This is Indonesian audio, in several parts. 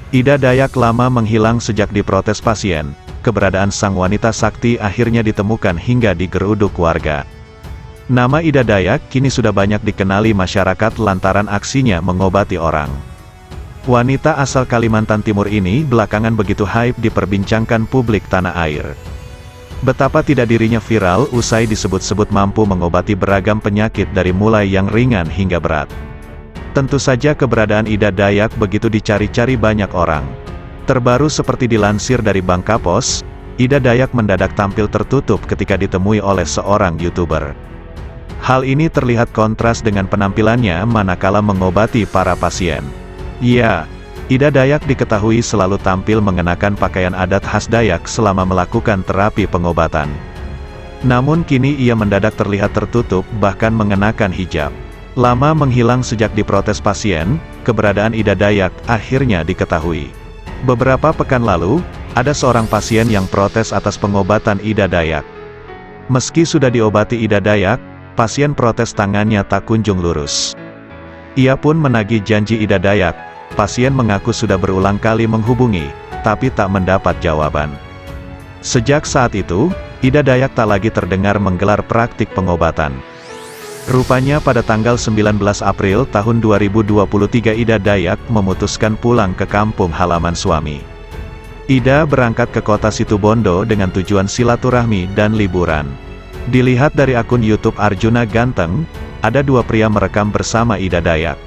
Ida Dayak lama menghilang sejak diprotes pasien. Keberadaan sang wanita sakti akhirnya ditemukan hingga digeruduk warga. Nama Ida Dayak kini sudah banyak dikenali masyarakat lantaran aksinya mengobati orang. Wanita asal Kalimantan Timur ini belakangan begitu hype diperbincangkan publik tanah air. Betapa tidak dirinya viral usai disebut-sebut mampu mengobati beragam penyakit dari mulai yang ringan hingga berat. Tentu saja keberadaan Ida Dayak begitu dicari-cari banyak orang. Terbaru seperti dilansir dari Bangkapos, Ida Dayak mendadak tampil tertutup ketika ditemui oleh seorang YouTuber. Hal ini terlihat kontras dengan penampilannya manakala mengobati para pasien. Ya, Ida Dayak diketahui selalu tampil mengenakan pakaian adat khas Dayak selama melakukan terapi pengobatan. Namun kini ia mendadak terlihat tertutup bahkan mengenakan hijab. Lama menghilang sejak diprotes pasien, keberadaan Ida Dayak akhirnya diketahui. Beberapa pekan lalu, ada seorang pasien yang protes atas pengobatan Ida Dayak. Meski sudah diobati Ida Dayak, pasien protes tangannya tak kunjung lurus. Ia pun menagih janji Ida Dayak. Pasien mengaku sudah berulang kali menghubungi, tapi tak mendapat jawaban. Sejak saat itu, Ida Dayak tak lagi terdengar menggelar praktik pengobatan. Rupanya pada tanggal 19 April tahun 2023 Ida Dayak memutuskan pulang ke kampung halaman suami. Ida berangkat ke kota Situbondo dengan tujuan silaturahmi dan liburan. Dilihat dari akun YouTube Arjuna Ganteng, ada dua pria merekam bersama Ida Dayak.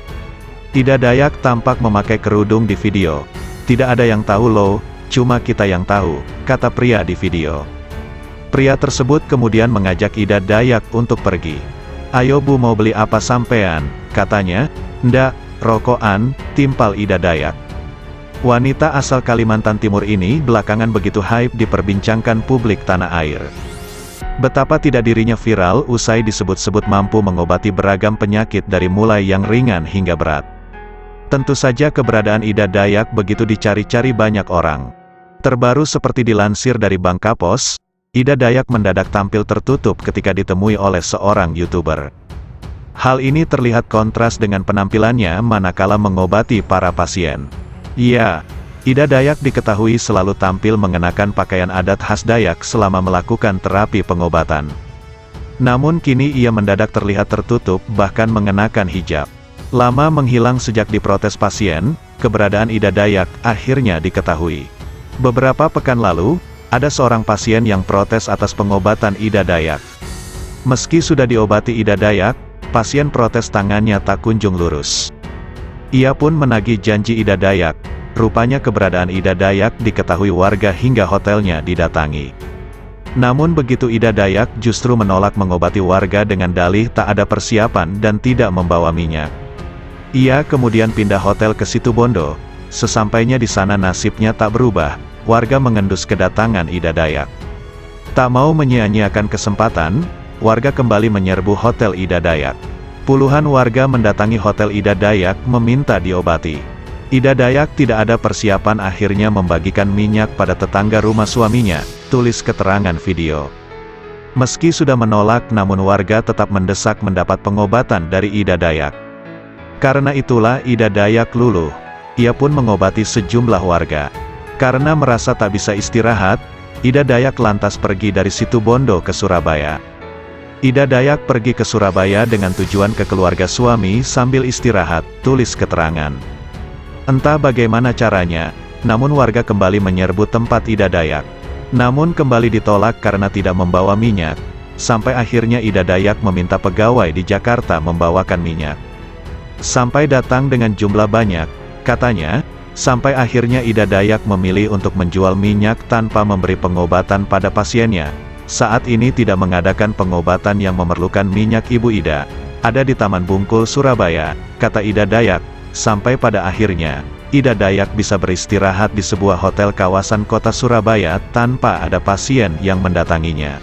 Ida Dayak tampak memakai kerudung di video. "Tidak ada yang tahu loh, cuma kita yang tahu," kata pria di video. Pria tersebut kemudian mengajak Ida Dayak untuk pergi. "Ayo Bu, mau beli apa sampean?" katanya. "Ndak, rokokan," timpal Ida Dayak. Wanita asal Kalimantan Timur ini belakangan begitu hype diperbincangkan publik tanah air. Betapa tidak dirinya viral usai disebut-sebut mampu mengobati beragam penyakit dari mulai yang ringan hingga berat. Tentu saja keberadaan Ida Dayak begitu dicari-cari banyak orang. Terbaru seperti dilansir dari Bangkapos, Ida Dayak mendadak tampil tertutup ketika ditemui oleh seorang YouTuber. Hal ini terlihat kontras dengan penampilannya manakala mengobati para pasien. Ya, Ida Dayak diketahui selalu tampil mengenakan pakaian adat khas Dayak selama melakukan terapi pengobatan. Namun kini ia mendadak terlihat tertutup bahkan mengenakan hijab. Lama menghilang sejak diprotes pasien, keberadaan Ida Dayak akhirnya diketahui. Beberapa pekan lalu, ada seorang pasien yang protes atas pengobatan Ida Dayak. Meski sudah diobati Ida Dayak, pasien protes tangannya tak kunjung lurus. Ia pun menagih janji Ida Dayak. Rupanya keberadaan Ida Dayak diketahui warga hingga hotelnya didatangi. Namun begitu Ida Dayak justru menolak mengobati warga dengan dalih tak ada persiapan dan tidak membawa minyak. Ia kemudian pindah hotel ke Situbondo. Sesampainya di sana nasibnya tak berubah. Warga mengendus kedatangan Ida Dayak. Tak mau menyia-nyiakan kesempatan, warga kembali menyerbu hotel Ida Dayak. Puluhan warga mendatangi hotel Ida Dayak meminta diobati. Ida Dayak tidak ada persiapan akhirnya membagikan minyak pada tetangga rumah suaminya, tulis keterangan video. Meski sudah menolak namun warga tetap mendesak mendapat pengobatan dari Ida Dayak. Karena itulah Ida Dayak luluh. Ia pun mengobati sejumlah warga. Karena merasa tak bisa istirahat, Ida Dayak lantas pergi dari Situbondo ke Surabaya. Ida Dayak pergi ke Surabaya dengan tujuan ke keluarga suami sambil istirahat, tulis keterangan. Entah bagaimana caranya, namun warga kembali menyerbu tempat Ida Dayak. Namun kembali ditolak karena tidak membawa minyak, sampai akhirnya Ida Dayak meminta pegawai di Jakarta membawakan minyak. Sampai datang dengan jumlah banyak, katanya. Sampai akhirnya Ida Dayak memilih untuk menjual minyak tanpa memberi pengobatan pada pasiennya. Saat ini tidak mengadakan pengobatan yang memerlukan minyak Ibu Ida. Ada di Taman Bungkul, Surabaya, kata Ida Dayak. Sampai pada akhirnya, Ida Dayak bisa beristirahat di sebuah hotel kawasan kota Surabaya tanpa ada pasien yang mendatanginya.